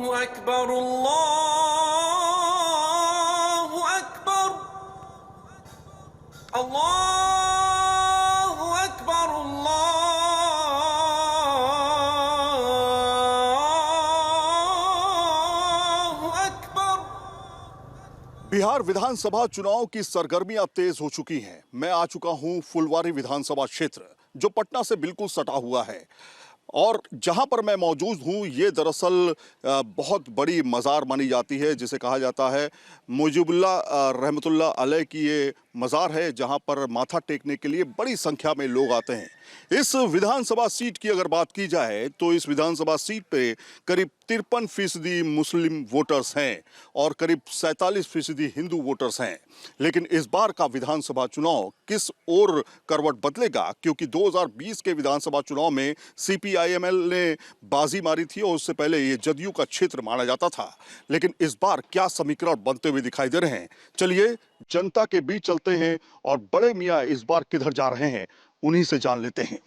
अल्लाहु अकबर अल्लाहु अकबर अल्लाहु अकबर अल्लाहु अकबर। बिहार विधानसभा चुनाव की सरगर्मियां तेज हो चुकी हैं। मैं आ चुका हूं फुलवारी विधानसभा क्षेत्र, जो पटना से बिल्कुल सटा हुआ है। और जहां पर मैं मौजूद हूं, ये दरअसल बहुत बड़ी मज़ार मानी जाती है, जिसे कहा जाता है मुजीबुल्लाह रहमतुल्लाह अलैह की ये मज़ार है, जहां पर माथा टेकने के लिए बड़ी संख्या में लोग आते हैं। इस विधानसभा सीट की अगर बात की जाए तो इस विधानसभा सीट पे करीब 53% मुस्लिम वोटर्स हैं और करीब 47% हिंदू वोटर्स हैं। लेकिन इस बार का विधानसभा चुनाव किस ओर करवट बदलेगा, क्योंकि 2020 के विधानसभा चुनाव में CPIML ने बाजी मारी थी और उससे पहले ये जदयू का क्षेत्र माना जाता था। लेकिन इस बार क्या समीकरण बनते हुए दिखाई दे रहे हैं, चलिए जनता के बीच चलते हैं और बड़े मियाँ इस बार किधर जा रहे हैं उन्हीं से जान लेते हैं।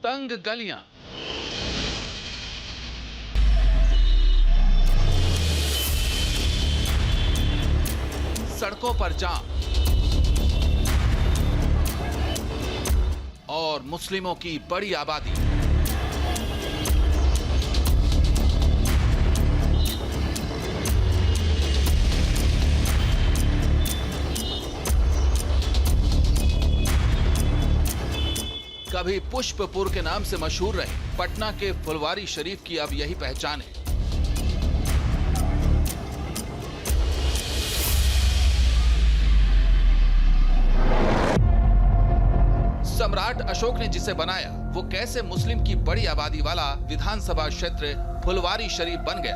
तंग गलियां, सड़कों पर जाम और मुस्लिमों की बड़ी आबादी। कभी पुष्पपुर के नाम से मशहूर रहे पटना के फुलवारी शरीफ की अब यही पहचान है। सम्राट अशोक ने जिसे बनाया, वो कैसे मुस्लिम की बड़ी आबादी वाला विधानसभा क्षेत्र फुलवारी शरीफ बन गया,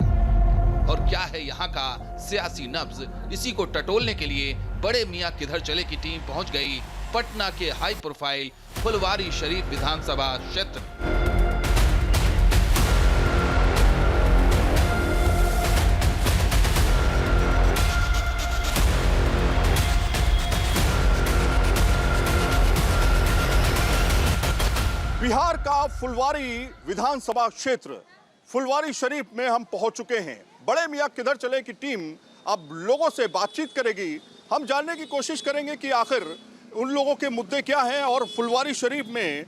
और क्या है यहाँ का सियासी नब्ज, इसी को टटोलने के लिए बड़े मियाँ किधर चले की टीम पहुंच गई पटना के हाई प्रोफाइल फुलवारी शरीफ विधानसभा क्षेत्र। बिहार का फुलवारी विधानसभा क्षेत्र फुलवारी शरीफ में हम पहुंच चुके हैं। बड़े मियाँ किधर चले की टीम अब लोगों से बातचीत करेगी। हम जानने की कोशिश करेंगे कि आखिर उन लोगों के मुद्दे क्या हैं और फुलवारी शरीफ में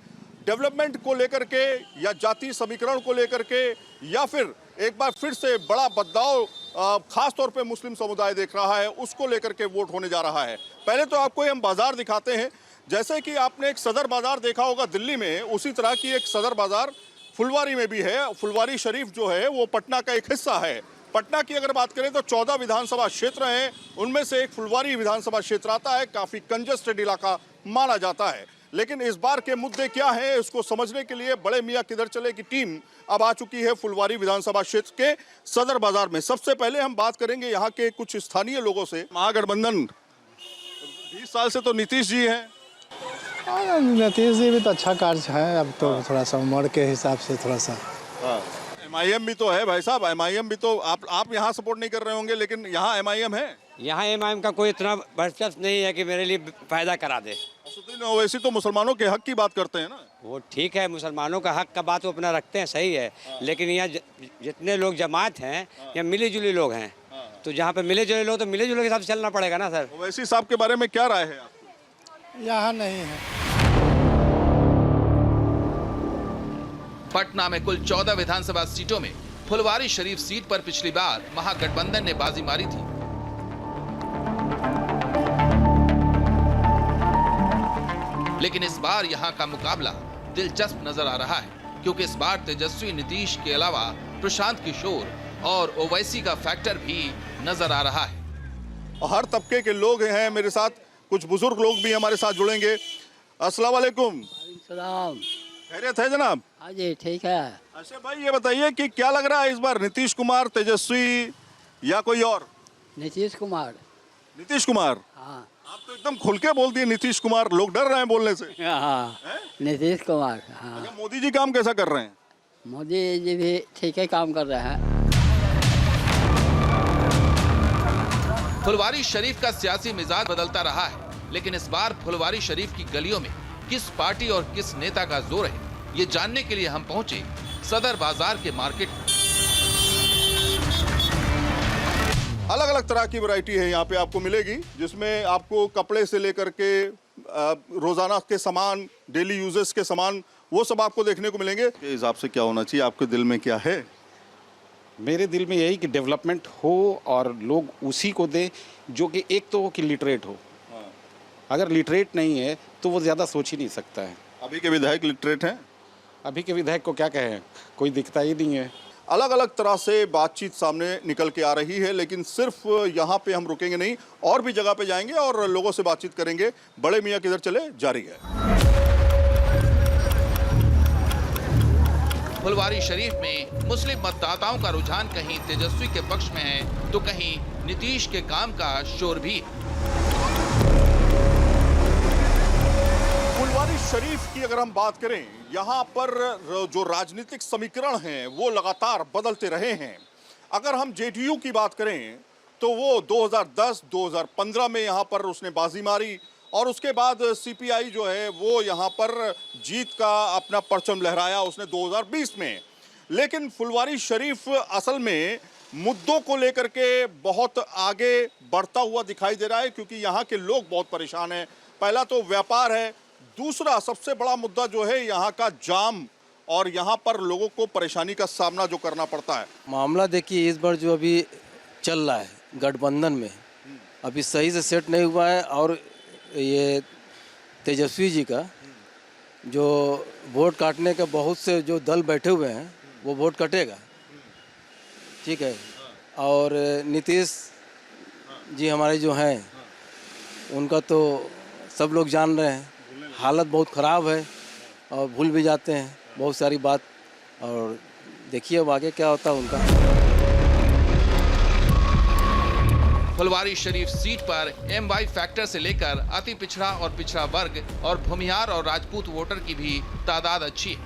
डेवलपमेंट को लेकर के या जाति समीकरण को लेकर के, या फिर एक बार फिर से बड़ा बदलाव खास तौर पे मुस्लिम समुदाय देख रहा है, उसको लेकर के वोट होने जा रहा है। पहले तो आपको हम बाजार दिखाते हैं। जैसे कि आपने एक सदर बाजार देखा होगा दिल्ली में, उसी तरह की एक सदर बाजार फुलवारी में भी है। फुलवारी शरीफ जो है वो पटना का एक हिस्सा है। पटना की अगर बात करें तो 14 विधानसभा क्षेत्र हैं, उनमें से एक फुलवारी विधानसभा क्षेत्र आता है। काफी कंजेस्टेड इलाका माना जाता है। लेकिन इस बार के मुद्दे क्या हैं, इसको समझने के लिए बड़े मियाँ किधर चले की टीम अब आ चुकी है फुलवारी विधानसभा क्षेत्र के सदर बाजार में। सबसे पहले हम बात करेंगे यहाँ के कुछ स्थानीय लोगों से। महागठबंधन 20 साल से तो नीतीश जी हैं। नीतीश जी भी तो अच्छा कार्य है, अब तो थोड़ा सा उम्र के हिसाब से थोड़ा सा। MIM भी तो है भाई साहब, MIM भी तो आप यहाँ सपोर्ट नहीं कर रहे होंगे, लेकिन यहाँ MIM है। यहाँ MIM का कोई इतना वर्चस्व नहीं है कि मेरे लिए फायदा करा दे। असदुद्दीन ओवैसी तो मुसलमानों के हक की बात करते हैं ना। वो ठीक है, मुसलमानों का हक का बात वो अपना रखते हैं, सही है। लेकिन यहाँ जितने लोग जमात हैं, यहाँ मिली जुली लोग हैं, तो जहाँ पे मिले जुले लोग, तो मिले जुले के हिसाब से चलना पड़ेगा ना सर। ओवैसी साहब के बारे में क्या राय है आपकी? यहाँ नहीं है। पटना में कुल 14 विधानसभा सीटों में फुलवारी शरीफ सीट पर पिछली बार महागठबंधन ने बाजी मारी थी। लेकिन इस बार यहां का मुकाबला दिलचस्प नजर आ रहा है, क्योंकि इस बार तेजस्वी नीतीश के अलावा प्रशांत किशोर और ओवैसी का फैक्टर भी नजर आ रहा है। हर तबके के लोग हैं मेरे साथ, कुछ बुजुर्ग लोग भी हमारे साथ जुड़ेंगे। अस्सलाम वालेकुम। सलाम। खैरियत है जनाब? हाँ जी ठीक है। अच्छा भाई ये बताइए कि क्या लग रहा है इस बार, नीतीश कुमार, तेजस्वी या कोई और? नीतीश कुमार। नीतीश कुमार। हाँ आप तो एकदम खुल के बोल दिए नीतीश कुमार, लोग डर रहे हैं बोलने से। हाँ हैं? नीतीश कुमार। हाँ अच्छा, मोदी जी काम कैसा कर रहे हैं? मोदी जी भी ठीक है काम कर रहे हैं। फुलवारी शरीफ का सियासी मिजाज बदलता रहा है, लेकिन इस बार फुलवारी शरीफ की गलियों में किस पार्टी और किस नेता का जोर है, ये जानने के लिए हम पहुंचे सदर बाजार के मार्केट में। अलग अलग तरह की वैरायटी है यहाँ पे आपको मिलेगी, जिसमें आपको कपड़े से लेकर के रोजाना के सामान, डेली यूजेस के सामान, वो सब आपको देखने को मिलेंगे। के हिसाब से क्या होना चाहिए, आपके दिल में क्या है? मेरे दिल में यही कि डेवलपमेंट हो और लोग उसी को दे जो कि एक तो हो कि लिटरेट हो। अगर लिटरेट नहीं है तो वो ज़्यादा सोच ही नहीं सकता है। अभी के विधायक लिटरेट हैं? अभी के विधायक को क्या कहें, कोई दिखता ही नहीं है। अलग अलग तरह से बातचीत सामने निकल के आ रही है, लेकिन सिर्फ यहाँ पे हम रुकेंगे नहीं, और भी जगह पे जाएंगे और लोगों से बातचीत करेंगे। बड़े मियाँ किधर चले जारी है। फुलवारी शरीफ में मुस्लिम मतदाताओं का रुझान कहीं तेजस्वी के पक्ष में है तो कहीं नीतीश के काम का शोर भी। फुलवारी शरीफ की अगर हम बात करें, यहाँ पर जो राजनीतिक समीकरण हैं वो लगातार बदलते रहे हैं। अगर हम जेडीयू की बात करें तो वो 2010-2015 में यहाँ पर उसने बाजी मारी, और उसके बाद सीपीआई जो है वो यहाँ पर जीत का अपना परचम लहराया उसने 2020 में। लेकिन फुलवारी शरीफ असल में मुद्दों को लेकर के बहुत आगे बढ़ता हुआ दिखाई दे रहा है, क्योंकि यहाँ के लोग बहुत परेशान हैं। पहला तो व्यापार है, दूसरा सबसे बड़ा मुद्दा जो है यहाँ का जाम, और यहाँ पर लोगों को परेशानी का सामना जो करना पड़ता है। मामला देखिए इस बार जो अभी चल रहा है गठबंधन में, अभी सही से सेट नहीं हुआ है, और ये तेजस्वी जी का जो वोट काटने के बहुत से जो दल बैठे हुए हैं वो वोट कटेगा, ठीक है। और नीतीश जी हमारे जो हैं उनका तो सब लोग जान रहे हैं, हालत बहुत ख़राब है और भूल भी जाते हैं बहुत सारी बात, और देखिए अब आगे क्या होता है उनका। फुलवारी शरीफ सीट पर एमवाई फैक्टर से लेकर अति पिछड़ा और पिछड़ा वर्ग और भूमिहार और राजपूत वोटर की भी तादाद अच्छी है।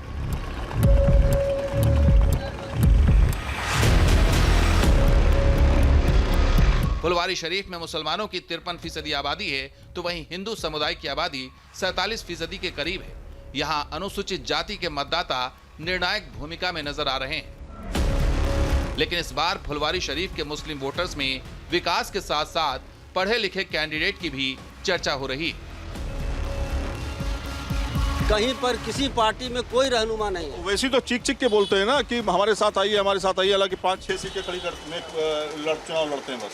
फुलवारी शरीफ में मुसलमानों की 53% आबादी है, तो वहीं हिंदू समुदाय की आबादी 47% के करीब है। यहाँ अनुसूचित जाति के मतदाता निर्णायक भूमिका में नजर आ रहे हैं। लेकिन इस बार फुलवारी शरीफ के मुस्लिम वोटर्स में विकास के साथ साथ पढ़े लिखे कैंडिडेट की भी चर्चा हो रही है। कहीं पर किसी पार्टी में कोई रहनुमा नहीं है। वैसे तो चीख चीख के बोलते हैं ना कि हमारे साथ आइए, हमारे साथ आइए, हालांकि 5-6 सीटें खड़ी चुनाव लड़ते हैं बस।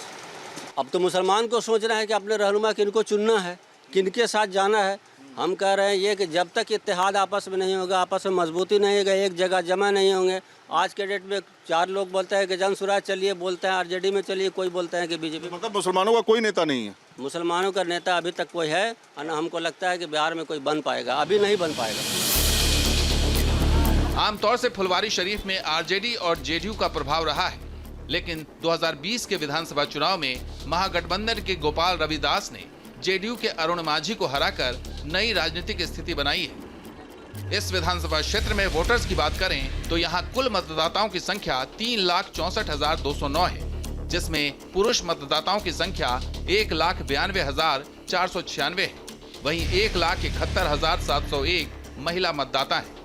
अब तो मुसलमान को सोचना है कि अपने रहनुमा किनको चुनना है, किनके साथ जाना है। हम कह रहे हैं ये कि जब तक इत्तेहाद आपस में नहीं होगा, आपस में मजबूती नहीं होगा, एक जगह जमा नहीं होंगे। आज के डेट में 4 लोग बोलते हैं कि जनसुराज चलिए, बोलते हैं आरजेडी में चलिए, कोई बोलता है कि बीजेपी। मतलब मुसलमानों का कोई नेता नहीं है? मुसलमानों का नेता अभी तक कोई है और न हमको लगता है कि बिहार में कोई बन पाएगा, अभी नहीं बन पाएगा। आमतौर से फुलवारी शरीफ में आरजेडी और जेडीयू का प्रभाव रहा है, लेकिन 2020 के विधानसभा चुनाव में महागठबंधन के गोपाल रविदास ने जेडीयू के अरुण माझी को हराकर नई राजनीतिक स्थिति बनाई है। इस विधानसभा क्षेत्र में वोटर्स की बात करें तो यहाँ कुल मतदाताओं की संख्या 3,64,209 है, जिसमें पुरुष मतदाताओं की संख्या 1,92,496 है। वहीं 1,71,701 महिला मतदाता हैं।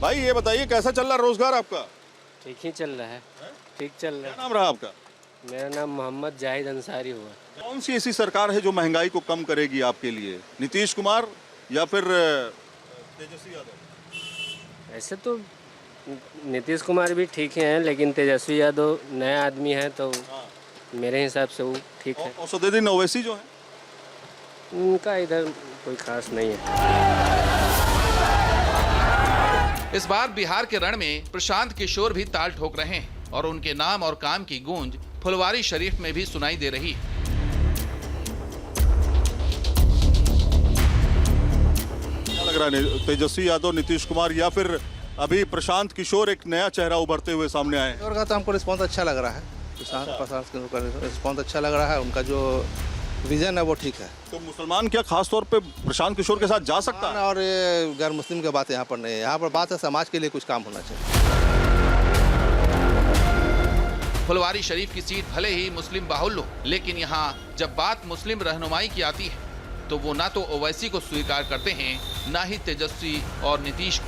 भाई ये बताइए कैसा चल रहा रोजगार आपका? ठीक ही चल रहा है, ठीक चल रहा है। क्या नाम रहा आपका? मेरा नाम मोहम्मद जाहिद अंसारी हुआ। कौन सी ऐसी सरकार है जो महंगाई को कम करेगी आपके लिए, नीतीश कुमार या फिर तेजस्वी यादव? ऐसे तो नीतीश कुमार भी ठीक हैं, लेकिन तेजस्वी यादव नया आदमी है तो मेरे हिसाब से वो ठीक है। और सदुद्दीन ओवैसी जो है, उनका इधर कोई खास नहीं है। इस बार बिहार के रण में प्रशांत किशोर भी ताल ठोक रहे हैं और उनके नाम और काम की गूंज फुलवारी शरीफ में भी सुनाई दे रही है। क्या लग रहा है, तेजस्वी यादव, नीतीश कुमार या फिर अभी प्रशांत किशोर एक नया चेहरा उभरते हुए सामने आए? और का तो हमको रिस्पॉन्स अच्छा लग रहा है, प्रशांत का रिस्पॉन्स अच्छा लग रहा है, उनका जो विजन है वो ठीक है। तो मुसलमान क्या खास तौर पे प्रशांत किशोर के साथ जा सकता है? और ये गैर मुस्लिम की बात यहाँ पर नहीं है, यहाँ पर बात है समाज के लिए कुछ काम होना चाहिए। फुलवारी शरीफ की सीट भले ही मुस्लिम बाहुल्य हो, लेकिन यहाँ जब बात मुस्लिम रहनुमाई की आती है तो वो ना तो ओवैसी को स्वीकार करते हैं, ना ही तेजस्वी और नीतीश को।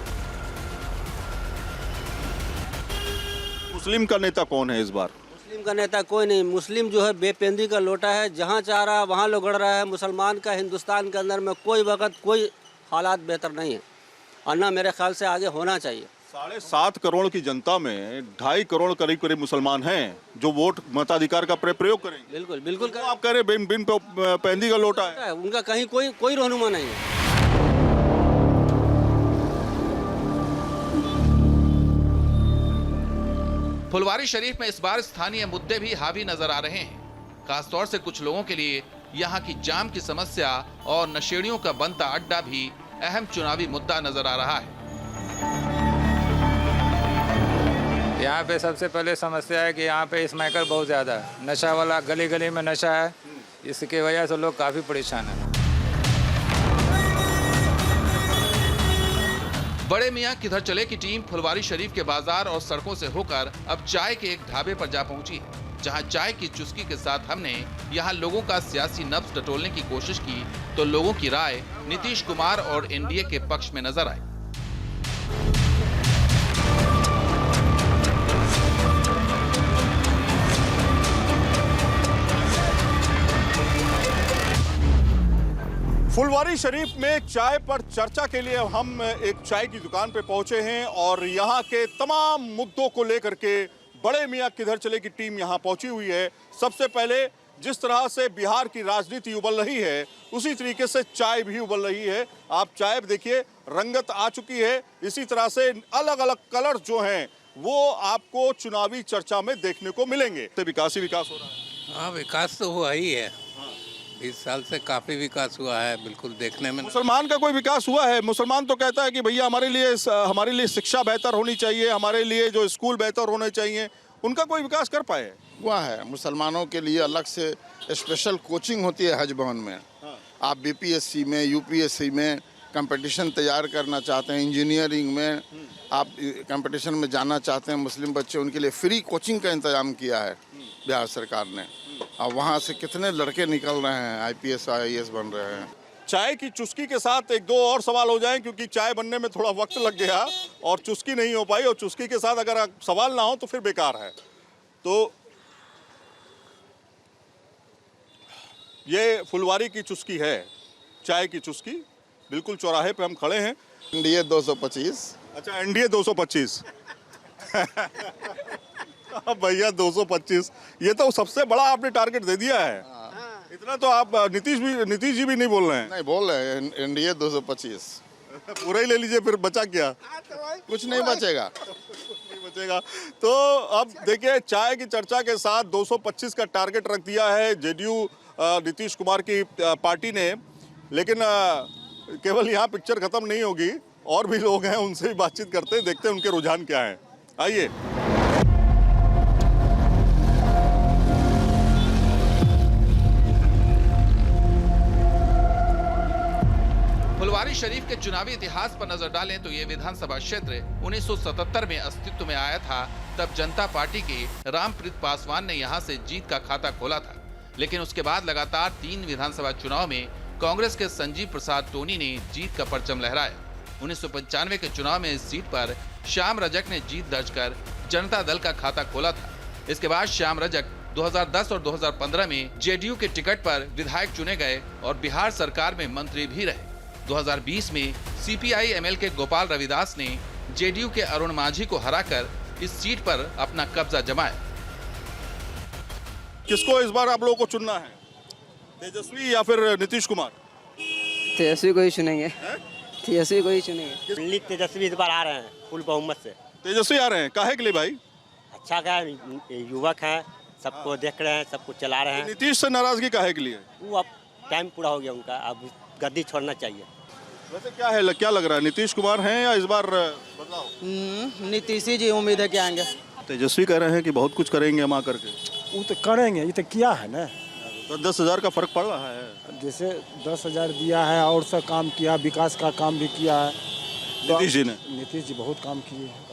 मुस्लिम का नेता कौन है इस बार? मुस्लिम का नेता कोई नहीं। मुस्लिम जो है बेपेंदी का लोटा है, जहाँ चाह रहा है वहाँ लोग गड़ रहा है। मुसलमान का हिंदुस्तान के अंदर में कोई वक्त कोई हालात बेहतर नहीं है, और ना मेरे ख्याल से आगे होना चाहिए। 7.5 करोड़ की जनता में 2.5 करोड़ करीब करीब मुसलमान हैं जो वोट मताधिकार का प्रयोग करेंगे। बिल्कुल बिल्कुल। तो आप कह रहे बिन पेंदी का लोटा है, उनका कहीं कोई रहनुमा नहीं है। फुलवारी शरीफ में इस बार स्थानीय मुद्दे भी हावी नजर आ रहे हैं। खासतौर से कुछ लोगों के लिए यहाँ की जाम की समस्या और नशेड़ियों का बनता अड्डा भी अहम चुनावी मुद्दा नजर आ रहा है। यहाँ पे सबसे पहले समस्या है कि यहाँ पे स्मैकर बहुत ज़्यादा है, नशा वाला गली गली में नशा है, इसकी वजह से लोग काफ़ी परेशान हैं। बड़े मियाँ किधर चले की टीम फुलवारी शरीफ के बाजार और सड़कों से होकर अब चाय के एक ढाबे पर जा पहुंची है, जहां चाय की चुस्की के साथ हमने यहां लोगों का सियासी नब्ज टटोलने की कोशिश की तो लोगों की राय नीतीश कुमार और एनडीए के पक्ष में नजर आई। फुलवारी शरीफ में चाय पर चर्चा के लिए हम एक चाय की दुकान पे पहुंचे हैं और यहाँ के तमाम मुद्दों को लेकर के बड़े मियाँ किधर चले की टीम यहाँ पहुंची हुई है। सबसे पहले जिस तरह से बिहार की राजनीति उबल रही है उसी तरीके से चाय भी उबल रही है। आप चाय देखिए, रंगत आ चुकी है। इसी तरह से अलग अलग कलर जो हैं वो आपको चुनावी चर्चा में देखने को मिलेंगे। तो विकास हो रहा है। हाँ, विकास तो हुआ ही है। 20 साल से काफी विकास हुआ है, बिल्कुल देखने में। मुसलमान का कोई विकास हुआ है? मुसलमान तो कहता है कि भैया हमारे लिए शिक्षा बेहतर होनी चाहिए, हमारे लिए जो स्कूल बेहतर होने चाहिए। उनका कोई विकास कर पाए? हुआ है। मुसलमानों के लिए अलग से स्पेशल कोचिंग होती है हज भवन में। आप बीपीएससी में, यूपीएससी में कंपटीशन तैयार करना चाहते हैं, इंजीनियरिंग में आप कंपटीशन में जाना चाहते हैं मुस्लिम बच्चे, उनके लिए फ्री कोचिंग का इंतजाम किया है बिहार सरकार ने। अब वहाँ से कितने लड़के निकल रहे हैं, आईपीएस आईएएस बन रहे हैं। चाय की चुस्की के साथ एक दो और सवाल हो जाएं, क्योंकि चाय बनने में थोड़ा वक्त लग गया और चुस्की नहीं हो पाई, और चुस्की के साथ अगर सवाल ना हो तो फिर बेकार है। तो ये फुलवारी की चुस्की है, चाय की चुस्की। बिल्कुल चौराहे पे हम खड़े हैं। एनडीए 225। अच्छा, एनडीए 225। भैया 225, ये तो सबसे बड़ा आपने टारगेट दे दिया है। इतना तो आप नीतीश जी भी नहीं बोल रहे हैं। नहीं बोल रहे हैं, एनडीए 225। पूरा ही ले लीजिए, फिर बचा क्या? कुछ नहीं बचेगा। नहीं बचेगा। तो अब देखिए, चाय की चर्चा के साथ 225 का टारगेट रख दिया है जेडीयू नीतीश कुमार की पार्टी ने। लेकिन केवल यहाँ पिक्चर खत्म नहीं होगी, और भी लोग हैं, उनसे भी बातचीत करते हैं, देखते हैं उनके रुझान क्या है। आइए। फुलवारी शरीफ के चुनावी इतिहास पर नजर डालें तो ये विधानसभा क्षेत्र 1977 में अस्तित्व में आया था। तब जनता पार्टी के रामप्रीत पासवान ने यहाँ से जीत का खाता खोला था, लेकिन उसके बाद लगातार 3 विधानसभा चुनाव में कांग्रेस के संजीव प्रसाद टोनी ने जीत का परचम लहराया। 1995 के चुनाव में इस सीट पर श्याम रजक ने जीत दर्ज कर जनता दल का खाता खोला था। इसके बाद श्याम रजक 2010 और 2015 में जेडीयू के टिकट पर विधायक चुने गए और बिहार सरकार में मंत्री भी रहे। 2020 में सीपीआई एमएल के गोपाल रविदास ने जेडीयू के अरुण माझी को हराकर इस सीट पर अपना कब्जा जमाया। किसको इस बार आप लोगों को चुनना है, तेजस्वी या फिर नीतीश कुमार? तेजस्वी को ही चुनेंगे। तेजस्वी को ही चुनेंगे। तेजस्वी इस बार आ रहे हैं फुल बहुमत से। तेजस्वी आ रहे हैं, काहे के लिए भाई? अच्छा का युवक है, सबको देख रहे हैं, सबको चला रहे हैं। नीतीश से नाराजगी काहे के लिए? वो अब टाइम पूरा हो गया उनका, अब गद्दी छोड़ना चाहिए। वैसे क्या लग रहा है, नीतीश कुमार हैं या इस बार बदलाव? नीतीश जी उम्मीद है कि आएंगे। तेजस्वी कह रहे हैं कि बहुत कुछ करेंगे हम आकर के। वो तो करेंगे, ये तो किया है ना। तो 10,000 का फर्क पड़ रहा है। जैसे 10,000 दिया है और सब काम किया, विकास का काम भी किया है नीतीश जी ने। नीतीश जी बहुत काम किए हैं।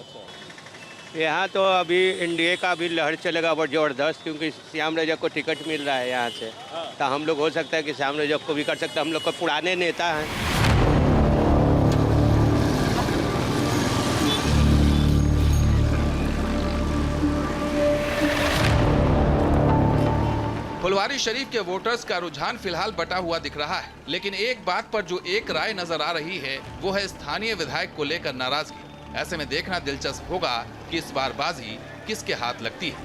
यहाँ तो अभी एनडीए का भी लहर चलेगा बहुत ज़बरदस्त, क्योंकि श्याम रजक को टिकट मिल रहा है यहाँ से। तो हम लोग हो सकता है कि श्याम रजक को भी कर सकते हैं, हम लोग को पुराने नेता हैं। फुलवारी शरीफ के वोटर्स का रुझान फिलहाल बटा हुआ दिख रहा है, लेकिन एक बात पर जो एक राय नजर आ रही है वो है स्थानीय विधायक को लेकर नाराजगी। ऐसे में देखना दिलचस्प होगा कि इस बार बाजी किसके हाथ लगती है।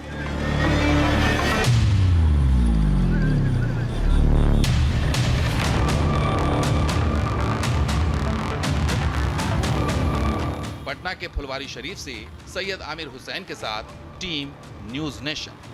पटना के फुलवारी शरीफ से सैयद आमिर हुसैन के साथ टीम न्यूज़ नेशन।